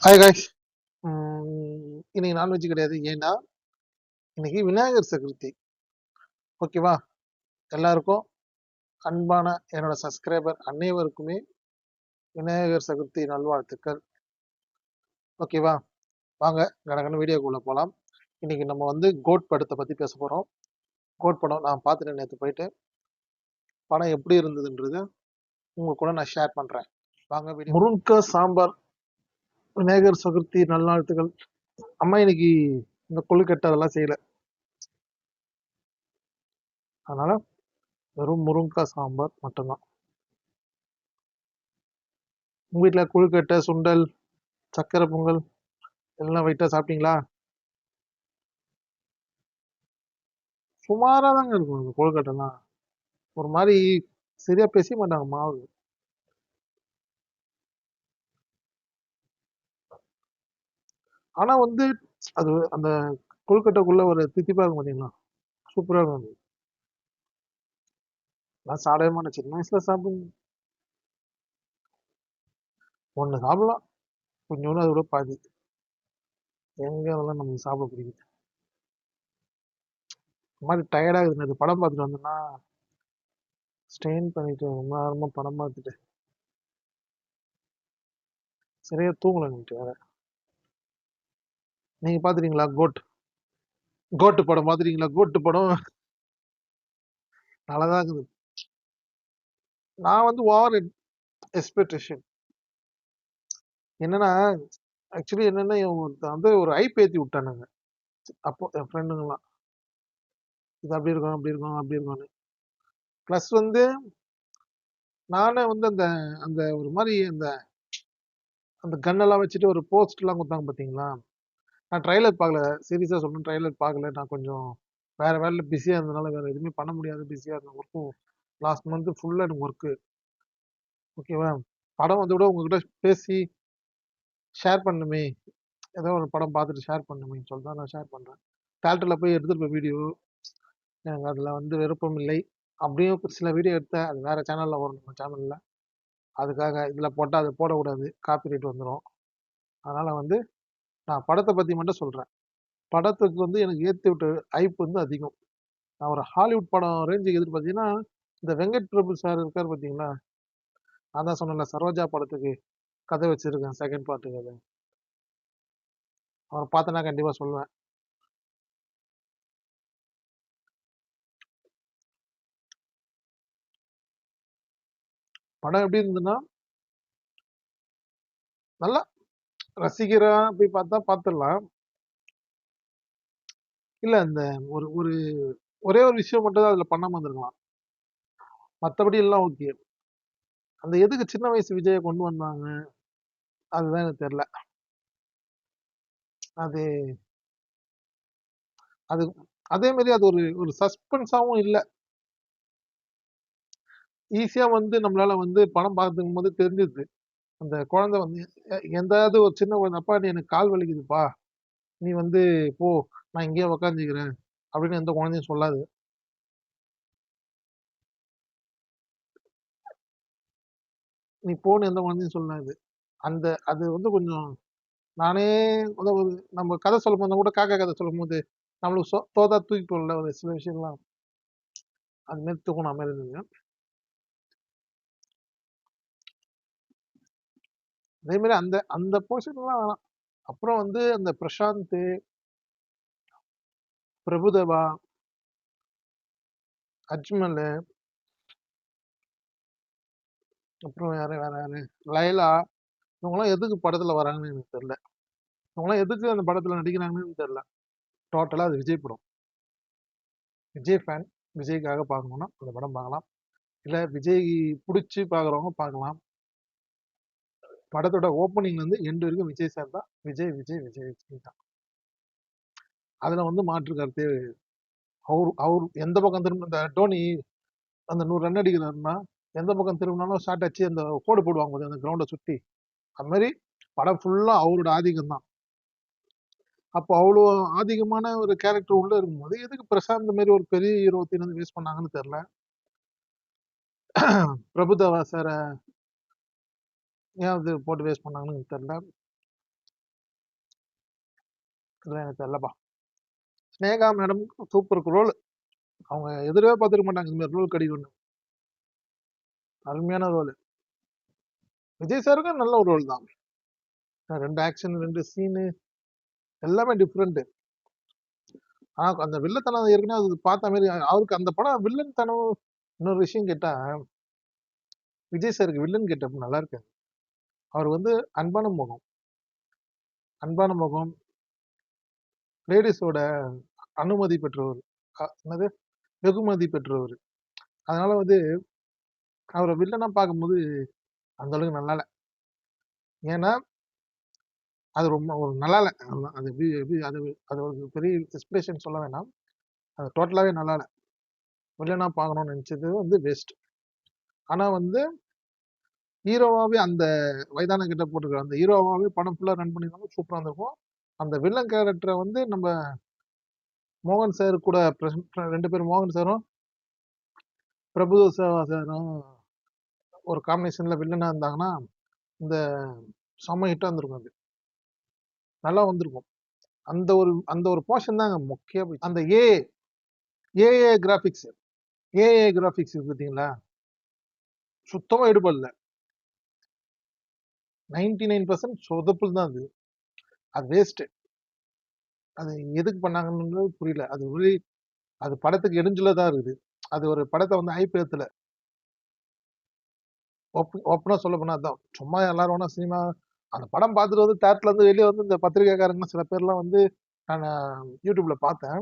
Hi guys. இன்னைக்கு non veg கிடையாது. ஏன்னா இன்னைக்கு விநாயகர் சதுர்த்தி. ஓகேவா? எல்லாருக்கும் அன்பான என்னோட சப்ஸ்கிரைபர் அனைவருக்குமே விநாயகர் சதுர்த்தி நல்வாழ்த்துக்கள். ஓகேவா? வாங்க கடகடன்னு வீடியோக்குள்ள போலாம். இன்னைக்கு நம்ம வந்து கோட் படத்தை பத்தி பேச போறோம். கோட் படம் நான் பார்த்துட்டேன் நேற்று போயிட்டு. படம் எப்படி இருந்ததுன்றது உங்க கூட நான் ஷேர் பண்றேன். வாங்க வீடியோ. முருங்கக்காய் சாம்பார் விநாயகர் சதுர்த்தி நல்வாழ்த்துக்கள். அம்மா இன்னைக்கு இந்த கொழுக்கட்டை அதெல்லாம் செய்யல, அதனால வெறும் முருங்கக்காய் சாம்பார் மட்டும்தான். உங்க வீட்டில் கொழுக்கட்டை, சுண்டல், சக்கரை பொங்கல் எல்லாம் வெயிட்டா சாப்பிட்டீங்களா? சுமாரா தாங்க இருக்கும் இந்த கொழுக்கட்டைலாம். ஒரு மாதிரி சரியா பேச மாட்டாங்க மாவு. ஆனா வந்து அது அந்த கொழுக்கட்டைக்குள்ள ஒரு தித்திப்பா இருக்கும் பாத்தீங்களா, சூப்பரா இருக்கும் அது. நான் சாப்பிடவே மாட்டேன், சின்ன வயசுல சாப்பிடுங்க. ஒண்ணு சாப்பிடலாம், கொஞ்சோண்டு அதோட பாதி. எங்க அதெல்லாம் நமக்கு சாப்பிட பிடிக்குது. இந்த மாதிரி டயர்டாகுது. இந்த படம் பார்த்துட்டு வந்தேன்னா ஸ்ட்ரெயின் பண்ணிட்டு ரொம்ப நேரமா படம் பார்த்துட்டு சரியா தூங்கலன்னுட்டு வேற. நீங்க பாத்துறீங்களா கோட்? கோட்டு படம் பாத்துறீங்களா? கோட்டு படம் நல்லாதான் இருக்குது. நான் வந்து ஓவர் எக்ஸ்பெக்டேஷன். என்னன்னா, ஆக்சுவலி என்னன்னா இவன் ஒருத்தன் வந்து ஒரு ஐப் ஏத்தி விட்டானுங்க. அப்போ என் ஃப்ரெண்டுங்கலாம் இது அப்படி இருக்கும் அப்படி இருக்கும் அப்படி இருக்கும்னு. ப்ளஸ் வந்து நானே வந்து அந்த அந்த ஒரு மாதிரி அந்த அந்த கன்னெல்லாம் வச்சுட்டு ஒரு போஸ்ட் எல்லாம் கொடுத்தாங்க பாத்தீங்களா. நான் ட்ரைலர் பார்க்கல, சீரியஸா சொல்லணும், ட்ரைலர் பார்க்கல. நான் கொஞ்சம் வேற வேலையில பிஸியா இருந்தனால வேற எதுவுமே பண்ண முடியாது, பிஸியா இருந்தேன். ஒர்க்கும் லாஸ்ட் மந்த் ஃபுல்லா எனக்கு ஒர்க்கு. ஓகேவா? படம் வந்து கூட உங்ககிட்ட பேசி ஷேர் பண்ணுமே, ஏதோ ஒரு படம் பார்த்துட்டு ஷேர் பண்ணுமேன்னு சொல்லிட்டு தான் நான் ஷேர் பண்றேன். தேட்டர்ல போய் எடுத்துட்டு போய் வீடியோ எனக்கு அதுல வந்து விருப்பம் இல்லை. அப்படியும் சில வீடியோ எடுத்தேன், அது வேற சேனல்ல வரும், நம்ம சேனல்ல. அதுக்காக இதுல போட்டா அது போடக்கூடாது, காப்பிரைட் வந்துடும். அதனால வந்து நான் படத்தை பத்தி மட்டும் சொல்றேன். படத்துக்கு வந்து எனக்கு ஏத்தி விட்ட ஐப் வந்து அதிகம். நான் ஒரு ஹாலிவுட் படம் ரேஞ்சுக்கு எதிர்பார்த்தீங்கன்னா, இந்த வெங்கட் பிரபு சார் இருக்காரு பாத்தீங்களா. நான் தான் சொன்னேன்ல, சரோஜா படத்துக்கு கதை வச்சிருக்கேன், செகண்ட் பார்ட்டுக்கு. அதை அவரை பார்த்தனா கண்டிப்பா சொல்லுவேன். படம் எப்படி இருந்ததுன்னா, நல்லா ரசிக்கிறா போய் பார்த்தா பார்த்துடலாம். இல்ல இந்த ஒரு ஒரு ஒரே ஒரு விஷயம் மட்டும் தான் அதுல பண்ணாம இருந்திருக்கலாம். மத்தபடி எல்லாம் ஓகே. அந்த எதுக்கு சின்ன வயசு விஜய கொண்டு வந்தாங்க, அதுதான் எனக்கு தெரியல. அது அது அதே மாதிரி அது ஒரு ஒரு சஸ்பென்ஸாவும் இல்ல. ஈஸியா வந்து நம்மளால வந்து படம் பார்த்துக்கும் போது தெரிஞ்சுது. அந்த குழந்தை வந்து எந்தாவது ஒரு சின்ன குழந்தை, அப்பா நீ எனக்கு கால் வலிக்குதுப்பா, நீ வந்து போ, நான் இங்கேயே உக்காந்துக்கிறேன் அப்படின்னு எந்த குழந்தையும் சொல்லாது. நீ போன்னு எந்த குழந்தையும் சொல்லாது. அந்த அது வந்து கொஞ்சம் நானே ஒரு நம்ம கதை சொல்லும் போது கூட, காக்கா கதை சொல்லும் போது நம்மளுக்கு தோதா தூக்கி போடல ஒரு சில விஷயம்லாம், அது மாதிரி தூக்கணும் மாதிரி இருந்தது. அதே மாதிரி அந்த அந்த போர்ஷன்லாம் வேணாம். அப்புறம் வந்து அந்த பிரசாந்த், பிரபுதேவா, அஜ்மல், அப்புறம் யாரு வேற யாரு, லைலா, இவங்கெல்லாம் எதுக்கு படத்துல வராங்கன்னு எனக்கு தெரியல. இவங்கெல்லாம் எதுக்கு அந்த படத்துல நடிக்கிறாங்கன்னு தெரியல. டோட்டலா அது விஜய் படம். விஜய் ஃபேன், விஜய்க்காக பார்க்கணும்னா அந்த படம் பார்க்கலாம். இல்ல விஜய் பிடிச்சி பாக்குறவங்க பார்க்கலாம். படத்தோட ஓப்பனிங்ல இருந்து எண்டு வரைக்கும் விஜய் சார் தான். விஜய் விஜய் விஜய் விஜய் தான். அதுல வந்து மாற்று கருத்தே. அவர் அவர் எந்த பக்கம் திரும்ப, இந்த டோனி அந்த 100 ரன் அடிக்கிறாருன்னா எந்த பக்கம் திரும்பினாலும் ஷாட் அடிச்சு அந்த கோடு போடுவாங்க பாரு, அந்த கிரவுண்டை சுத்தி. அது மாதிரி படம் ஃபுல்லா அவரோட ஆதிக்கம் தான். அப்போ அவ்வளோ ஆதிக்கமான ஒரு கேரக்டர் உள்ள இருக்கும்போது எதுக்கு பிரசாந்த் மாதிரி ஒரு பெரிய ஹீரோ வந்து வேஸ்ட் பண்ணாங்கன்னு தெரியல. பிரபுதேவா சார ஏன் அது போட்டு வேஸ்ட் பண்ணாங்கன்னு தெரியல. இதெல்லாம் எனக்கு தெரியலப்பா. Sneha madam super role. அவங்க எதிரே பார்த்துக்க மாட்டாங்க இந்த மாதிரி ரோல் கிடைக்கும்னு. அருமையான ரோல். விஜய் சாருக்கும் நல்ல ஒரு ரோல் தான். 2 ஆக்ஷன் 2 சீனு எல்லாமே டிஃப்ரெண்ட். ஆனா அந்த வில்லத்தனம் ஏற்கனவே அது பார்த்த மாதிரி அவருக்கு அந்த படம் வில்லன் தனம். இன்னொரு விஷயம் கேட்டா விஜய் சாருக்கு வில்லன் கெட்டப் நல்லா இருக்கு. அவர் வந்து அன்பான முகம், அன்பான முகம், லேடிஸோட அனுமதி பெற்றவர், என்னது வெகுமதி பெற்றவர். அதனால வந்து அவரை வில்லனா பார்க்கும்போது அந்த அளவுக்கு நல்லா இல்லை. ஏன்னா அது ரொம்ப ஒரு நல்லா இல்லை. அது எப்படி எப்படி அது அது ஒரு பெரிய எக்ஸ்பிரேஷன் சொல்ல வேணாம். அது டோட்டலாவே நல்லா இல்லை. வில்லனா பார்க்கணும்னு நினைச்சது வந்து வேஸ்ட். ஆனா வந்து ஹீரோவாவே அந்த வயதான கிட்ட போட்டுருக்க அந்த ஹீரோவாவே படம் ஃபுல்லா ரன் பண்ணிருந்தாலும் சூப்பரா இருந்திருக்கும். அந்த வில்லன் கேரக்டரை வந்து நம்ம மோகன் சார் கூட 2 பேரும் மோகன் சாரும் பிரபு சாரும் ஒரு காம்பினேஷன்ல வில்லனா இருந்தாங்கன்னா இந்த செம்ம ஹிட்டா இருந்திருக்கும். அது நல்லா வந்திருக்கும். அந்த ஒரு போர்ஷன் தாங்க முக்கியம். அந்த ஏஏ கிராபிக்ஸ் இருக்கு பார்த்தீங்களா, சுத்தமா எடுபடல. 99% சொதப்பல் தான் அது. அது வேஸ்ட். அது எதுக்கு பண்ணாங்கன்னு புரியல. அது படத்துக்கு எரிஞ்சல தான் இருக்குது. அது ஒரு படத்தை வந்து ஹைப் ஏத்தல. ஓப்பனா சொல்ல போனா அதான். சும்மா எல்லாரும் வேணா சினிமா அந்த படம் பார்த்துட்டு வந்து தேட்டர்ல இருந்து வெளியே வந்து இந்த பத்திரிகைக்காரங்க சில பேர்லாம் வந்து நான் யூடியூப்ல பார்த்தேன்.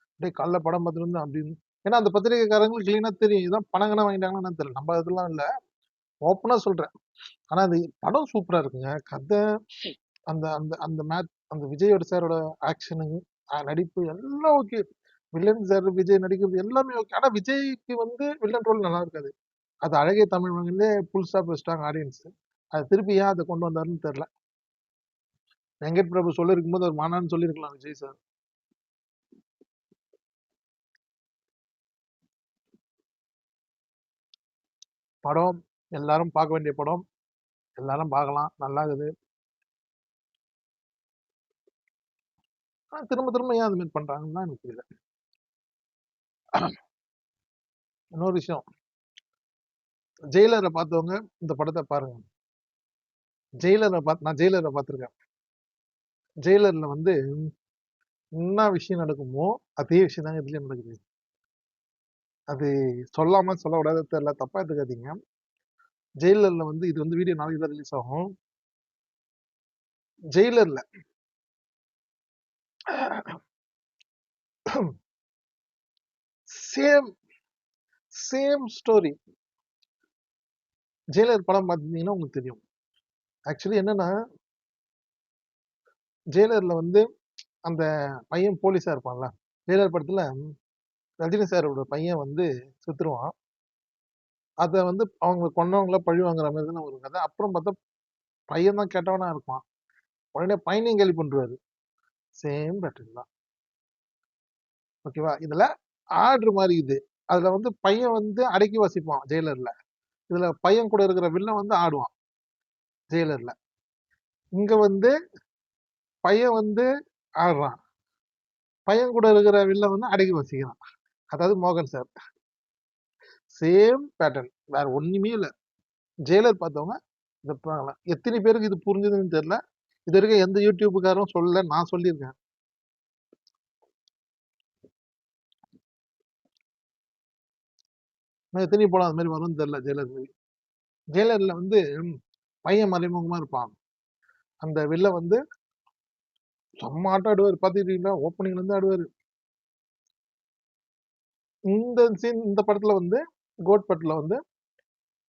அப்படியே காலைல படம் பார்த்துட்டு வந்து அப்படின்னு. ஏன்னா அந்த பத்திரிகைக்காரங்களுக்கு கிளீனா தெரியும். இதான் பணங்கனா வாங்கிட்டாங்கன்னு தெரியல. நம்ம இதெல்லாம் இல்ல. ஓப்பனா சொல்றேன். ஆனா அது படம் சூப்பரா இருக்குங்க. கதை அந்த அந்த அந்த அந்த விஜயோட சாரோட ஆக்ஷனு நடிப்பு எல்லாம் ஓகே. வில்லன் சார் விஜய் நடிக்கிறது எல்லாமே ஓகே. ஆனா விஜய்க்கு வந்து வில்லன் ரோல் நல்லா இருக்காது. அது அழகிய தமிழ் மகன்லே ஃபுல் ஸ்டாப் வச்சிட்டாங்க ஆடியன்ஸ். அது திருப்பி ஏன் அதை கொண்டு வந்தாருன்னு தெரியல. வெங்கட் பிரபு சொல்லிருக்கும் போது ஒரு மானான்னு சொல்லியிருக்கலாம் விஜய் சார். படம் எல்லாரும் பார்க்க வேண்டிய படம். எல்லாரும் பார்க்கலாம். நல்லா இருக்குது. திரும்ப திரும்ப ஏன் அது மாதிரி பண்றாங்கன்னு தான் எனக்கு புரியல. இன்னொரு விஷயம், ஜெயிலரை பார்த்தவங்க இந்த படத்தை பாருங்க. நான் ஜெயிலரை பார்த்திருக்கேன். ஜெயிலர்ல வந்து என்ன விஷயம் நடக்குமோ அதே விஷயம் தாங்க இதுலயும் நடக்குது. அது சொல்லாம சொல்ல விடாத தெரியல, தப்பா எடுத்துக்காதீங்க. ஜெயிலர்ல வந்து இது வந்து வீடியோ நாளைக்கு தான் ரிலீஸ் ஆகும். ஜெயிலர்ல சேம் சேம் ஸ்டோரி. ஜெயிலர் படம் பார்த்தீங்கன்னா உங்களுக்கு தெரியும். ஆக்சுவலி என்னன்னா ஜெயிலர்ல வந்து அந்த பையன் போலீஸா இருப்பான்ல, ஜெயிலர் படத்துல ரஜினி சாரோட பையன் வந்து செத்துருவான். அதை வந்து அவங்க கொன்னவங்கள பழி வாங்குற மாதிரி தானே ஒரு கதை. அப்புறம் பார்த்தா பையன் தான் கெட்டவனா இருப்பான். உடனே பையனையும் கேள்வி பண்றாரு. சேம் பேட்டர்ன் தான். ஓகேவா? இதுல ஆர்டர் மாதிரி இது. அதுல வந்து பையன் வந்து அடக்கி வாசிப்பான் ஜெயிலர்ல. இதுல பையன் கூட இருக்கிற வில்லன் வந்து ஆடுவான் ஜெயிலர்ல. இங்க வந்து பையன் வந்து ஆடுறான். பையன் கூட இருக்கிற வில்லன் வந்து அடக்கி வாசிக்கிறான். அதாவது மோகன் சார். சேம் பேட்டர்ன், வேற ஒண்ணுமே இல்ல. ஜெயிலர் பார்த்தவங்க இதை பார்க்கலாம். எத்தனை பேருக்கு இது புரிஞ்சதுன்னு தெரியல. இது வரைக்கும் எந்த யூடியூபுக்காரும் சொல்லல, நான் சொல்லியிருக்கேன். எத்தனை படம் அது மாதிரி வரும்னு தெரியல. ஜெயிலர் மாதிரி. ஜெயிலர்ல வந்து பையன் மறைமுகமா இருப்பான். அந்த வில்ல வந்து செம்ம ஆட்டம் ஆடுவார். பாத்துக்கிட்டீங்களா? ஓப்பனிங்ல இருந்து ஆடுவாரு. இந்த சீன் இந்த படத்துல வந்து கோட் படத்துல வந்து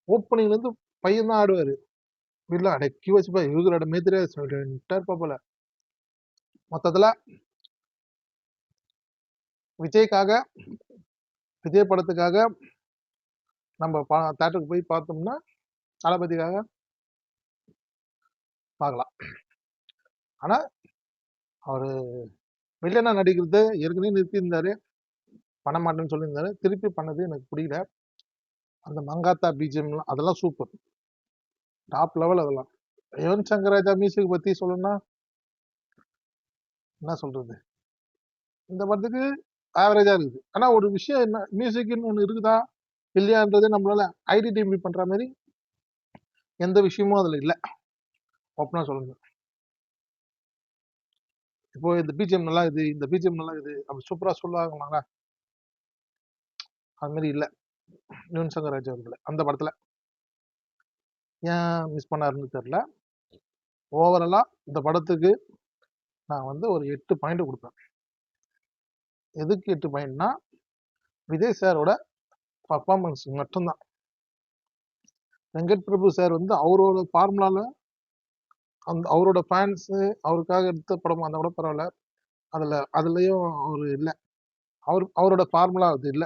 ஓப்பனிங்ல இருந்து பையன் தான் ஆடுவாரு. வில்ல அடக்கி வச்சுப்பா. இவரோட மேத்திரே இருப்பா போல. மொத்தத்துல விஜய்க்காக, விஜய் படத்துக்காக நம்ம தேட்டருக்கு போய் பார்த்தோம்னா தளபதிக்காக பார்க்கலாம். ஆனா அவரு வில்லனா நடிக்கிறது ஏற்கனவே நிறுத்தி இருந்தாரு, பண்ண மாட்டேன்னு சொல்லியிருந்தாரு. திருப்பி பண்ணது எனக்கு பிடிக்கல. அந்த மங்காத்தா பிஜிஎம் அதெல்லாம் சூப்பர், டாப் லெவல். அதெல்லாம் யுவன் சங்கர் ராஜா மியூசிக் பத்தி சொல்லணும்னா என்ன சொல்றது, இந்த படத்துக்கு ஆவரேஜா இருக்குது. ஆனா ஒரு விஷயம் என்ன, மியூசிக்னு ஒண்ணு இருக்குதா இல்லையான்றதே நம்மளால ஐடென்டிஃபை பண்ற மாதிரி எந்த விஷயமும் அதுல இல்ல. ஓப்பனா சொல்லணும். இப்போ இந்த பிஜிஎம் நல்லா இருக்குது, இந்த பிஜிஎம் நல்லா இருக்குது அப்படி சூப்பரா சொல்லுவாங்களாங்க, அது மாதிரி இல்ல யுவன் சங்கர் ராஜா அவர்கள் அந்த படத்துல. ஏன் மிஸ் பண்ணாருன்னு தெரியல. ஓவராலா இந்த படத்துக்கு நான் வந்து ஒரு 8 பாயிண்ட் கொடுப்பேன். எதுக்கு 8 பாயிண்ட்னா, விஜய் சாரோட பர்ஃபார்மன்ஸ் மட்டும்தான். வெங்கட் பிரபு சார் வந்து அவரோட ஃபார்முலால அந்த அவரோட ஃபேன்ஸ் அவருக்காக எடுத்த படம் அந்த கூட பரவாயில்ல, அதுலயும் அவரு இல்ல, அவரோட ஃபார்முலா அது இல்ல.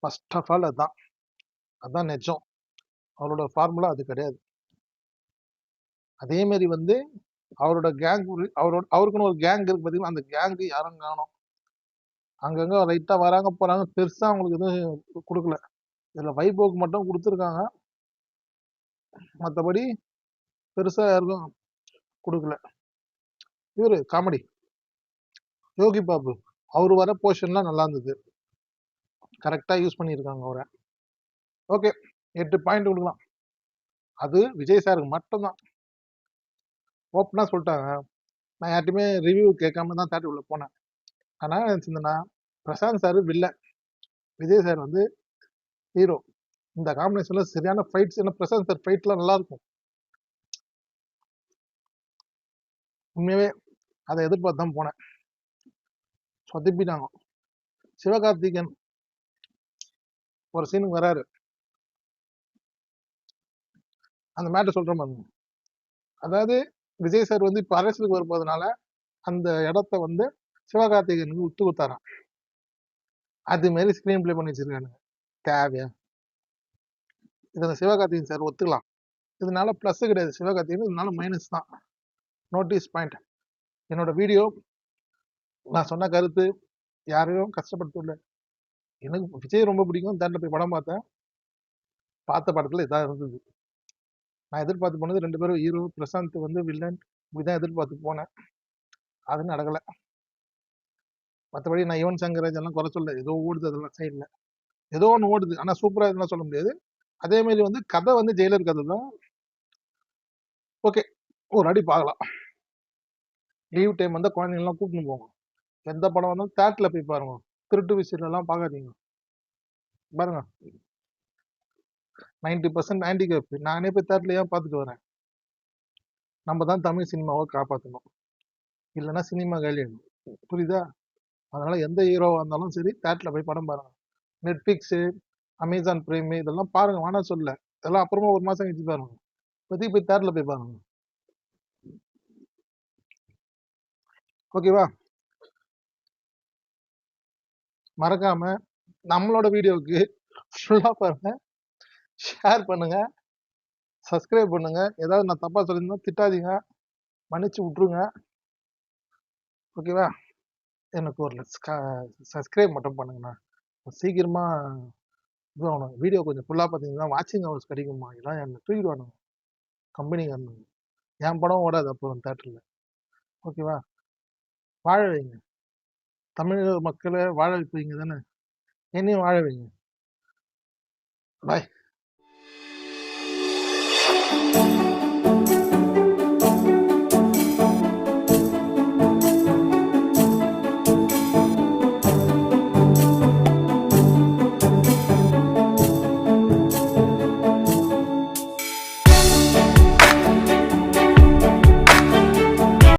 ஃபர்ஸ்ட் ஆஃப் ஆல் அதான் நிஜம். அவரோட ஃபார்முலா அது கிடையாது. அதே மாதிரி வந்து அவரோட கேங், அவருக்குன்னு ஒரு கேங் இருக்கு பாத்தீங்கன்னா, அந்த கேங்கு யாரும் காணோம். அங்கங்க ரைட்டா வராங்க போறாங்க, பெருசா அவங்களுக்கு எதுவும் கொடுக்கல. இதுல வைபோக்கு மட்டும் கொடுத்துருக்காங்க, மற்றபடி பெருசா யாருக்கும் கொடுக்கல. இவரு காமெடி யோகி பாபு, அவரு வர போர்ஷன்லாம் நல்லா இருந்தது, கரெக்டா யூஸ் பண்ணியிருக்காங்க அவரை. ஓகே, 8 பாயிண்ட் கொடுக்கலாம். அது விஜய் சாருக்கு மட்டும்தான். ஓப்பனா சொல்லிட்டாங்க, நான் யார்ட்டுமே ரிவ்யூ கேட்காம தான் தேட்டர் உள்ள போனேன். ஆனா நினைச்சிருந்தேன்னா, பிரசாந்த் சார் வில்ல, விஜய் சார் வந்து ஹீரோ. இந்த காம்பினேஷன்ல சரியான ஃபைட்ஸ், என்ன பிரசாந்த் சார் ஃபைட்லாம் நல்லா இருக்கும். உண்மையாவே அதை எதிர்பார்த்து தான் போனேன், சொதப்பிட்டாங்க. சிவகார்த்திகேயன் ஒரு சீனுக்கு வராரு, அந்த மேட்டர் சொல்ற மாதிரி. அதாவது விஜய் சார் வந்து இப்ப அரசியலுக்கு வரும்போதுனால அந்த இடத்த வந்து சிவகார்த்திகேயனுக்கு விட்டு கொடுத்தாராம். அது மாதிரி ஸ்கிரீன் பிளே பண்ணி வச்சிருக்கானுங்க. தேவையா? இதை சிவகார்த்திகேயன் சார் ஒத்துக்கலாம். இதனால பிளஸ் கிடையாது சிவகார்த்திகேயன், இதனால மைனஸ் தான். Notice point. என்னோட வீடியோ, நான் சொன்ன கருத்து யாரையும் கஷ்டப்படுத்தல. எனக்கு விஜய் ரொம்ப பிடிக்கும், தேட்டர்ல போய் படம் பார்த்தேன். பார்த்த படத்துல இதான் இருந்தது. நான் எதிர்பார்த்து போனது 2 பேரும் ஹீரோ, பிரசாந்த் வந்து வில்லன், இப்படிதான் எதிர்பார்த்து போனேன். அது நடக்கல. மற்றபடி நான் யுவன் சங்கர் ராஜ் எல்லாம் குறை சொல்ல, ஏதோ ஓடுது அதெல்லாம் சைட்ல, ஏதோ ஒன்று ஓடுது. ஆனா சூப்பரா இதெல்லாம் சொல்ல முடியாது. அதே மாதிரி வந்து கதை வந்து ஜெயிலர் கதை தான். ஓகே, ஒரு அடி பார்க்கலாம். லீவ் டைம் வந்தா குழந்தைங்கலாம் கூட்டின்னு போங்க. எந்த படம் வந்தாலும் தேட்டர்ல போய் பாருங்க, திருட்டு விசில் எல்லாம் பார்க்காதீங்க. பாருங்க, 90% ஹேண்டிகேப். நானே போய் தேட்டர்ல ஏன் பார்த்துட்டு வரேன், நம்ம தான் தமிழ் சினிமாவை காப்பாற்றணும், இல்லைன்னா சினிமா காலியாகும். புரியுதா? அதனால எந்த ஹீரோவா இருந்தாலும் சரி தேட்டர்ல போய் படம் பாருங்க. நெட்ஃபிளிக்ஸ், அமேசான் பிரைம் இதெல்லாம் பாருங்க, வேணா சொல்ல, இதெல்லாம் அப்புறமா ஒரு மாசம் கழிச்சு பாருங்க. இப்போதைக்கு போய் தேட்டர்ல போய் பாருங்க. ஓகேவா? மறக்காம நம்மளோட வீடியோவுக்கு ஃபுல்லா பாருங்க, ஷேர் பண்ணுங்க, சப்ஸ்கிரைப் பண்ணுங்க. ஏதாவது நான் தப்பா சொல்லியிருந்தா திட்டாதீங்க, மன்னிச்சு விட்டுருங்க. ஓகேவா? எனக்கு ஒரு சப்ஸ்கிரைப் மட்டும் பண்ணுங்கண்ணா, சீக்கிரமா இதுவாகணும். வீடியோ கொஞ்சம் ஃபுல்லா பார்த்தீங்கன்னா வாட்சிங் ஹவர்ஸ் கிடைக்குமா, இதெல்லாம் என்ன தூக்கிடுவானுங்க கம்பெனிக்காரனுங்க. என் படம் ஓடாது அப்புறம் தேட்டர்ல. ஓகேவா? வாழ வைங்க, தமிழக மக்களை வாழ வைப்பீங்க தானே, என்னையும் வாழ வைங்க. பாய்.